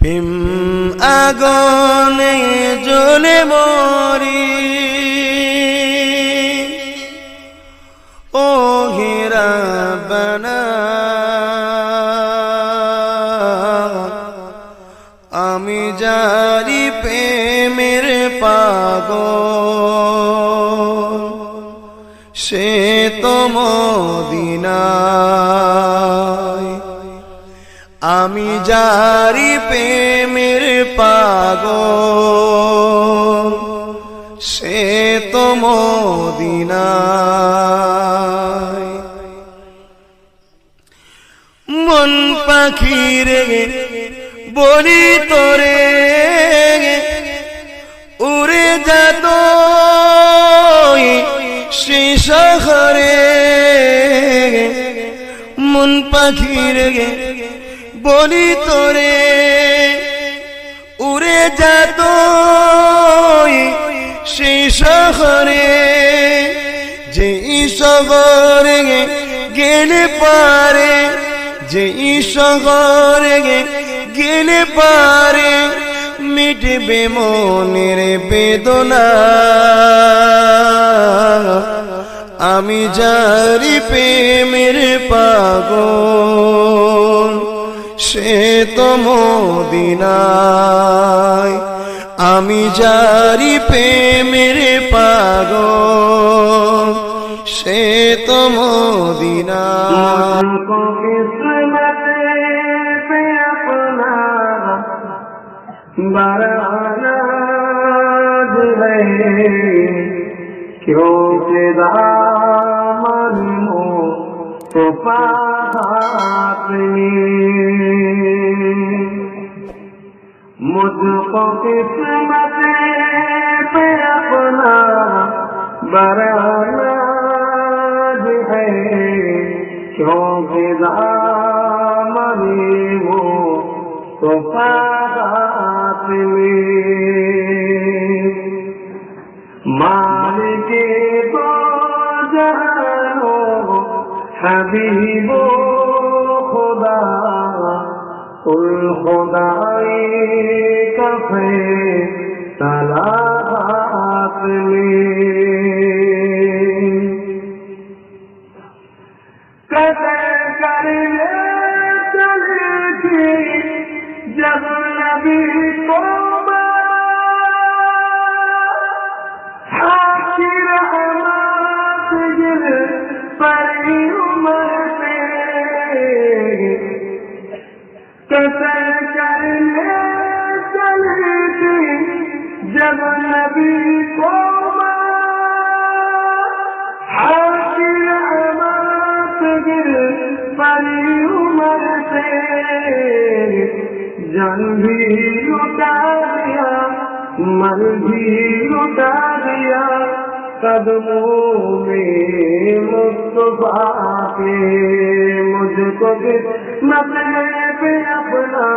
প্রেম আগুনে জ্বলে মরি ও হে রাব্বানা আমি জারি প্রেমের পাগল সে তো মদিনায় আমি জারি প্রেমের পাগল সে তো মদিনায় মন পাখিরে বলি তোরে উড়ে যেত সে শহরে মন পাখিরে বলি তোরে উড়ে যেত সে শহরে যে শহরে গেলে পারে যে শহরে গেলে পারে মিটবে মনের বেদনা আমি জারি প্রেমের পাগল সে তো মদিনায় আমি জারি প্রেমের পাগল সে তো মদিনায় क्योंकि दामन मुस्तफा हाथ में मुझको किस्मत पे अपना बराना है क्योंकि दामन मुस्तफा हाथ में मालिक को जानो हबीबो खुदा कुल खुदाई का फैसला हाथ में कसर करने चले थी जब नबी को कसर करने चली थी जब नबी को हाकिर अमात गिर परी उमर से जान भी लुटा दिया मन भी लुटा दिया कदमों में मुस्तफा के मुझको किस्मत पे अपना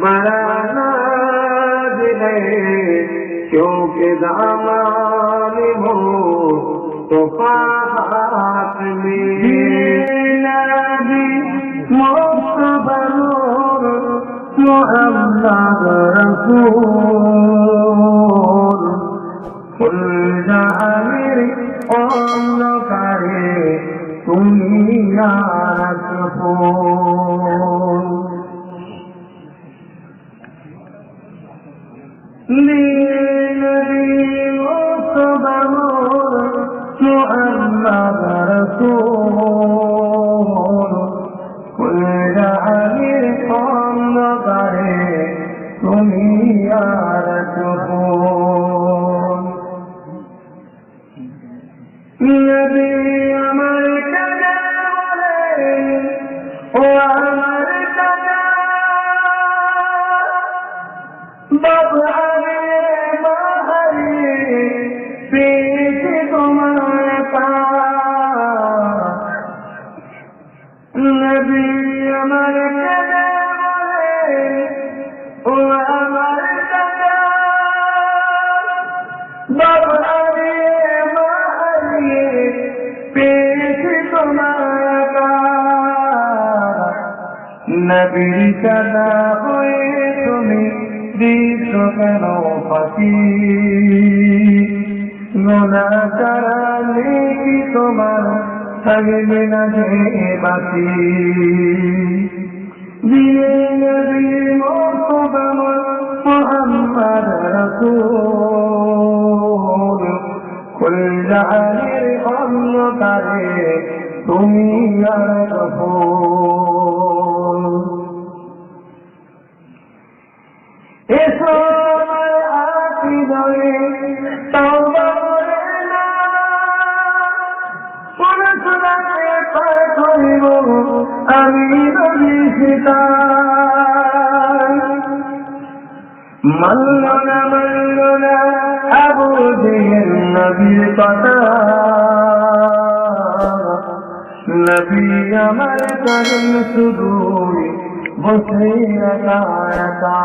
बड़ा नाज है क्योंकि दामन मुस्तफा हाथ में नबी मुस्तफा नूर मुहम्मद रसूल कुल जाहिर अंधकारे তুমি محمد رسول كل جاهل قام کرے তুমি رسول نبی আমার নবীর কাদা হয়ে তুমি দিস কেন ফাঁকি গুনাহগারালে কি তোমার থাকবে না যে বাকি দিয়ে নবী মুস্তাফা মুহাম্মদ রাসূল কুল জাহানের অন্ধকারে তুমি আর গফুর এসো আমার আকিদায়ে তওবা করে না পুরসুরাতে পাঠ হইব আমি নবী সিতার মানল না আবু জেহেল নবীর কথা নবী আমার করেন শুধু বসে একা একা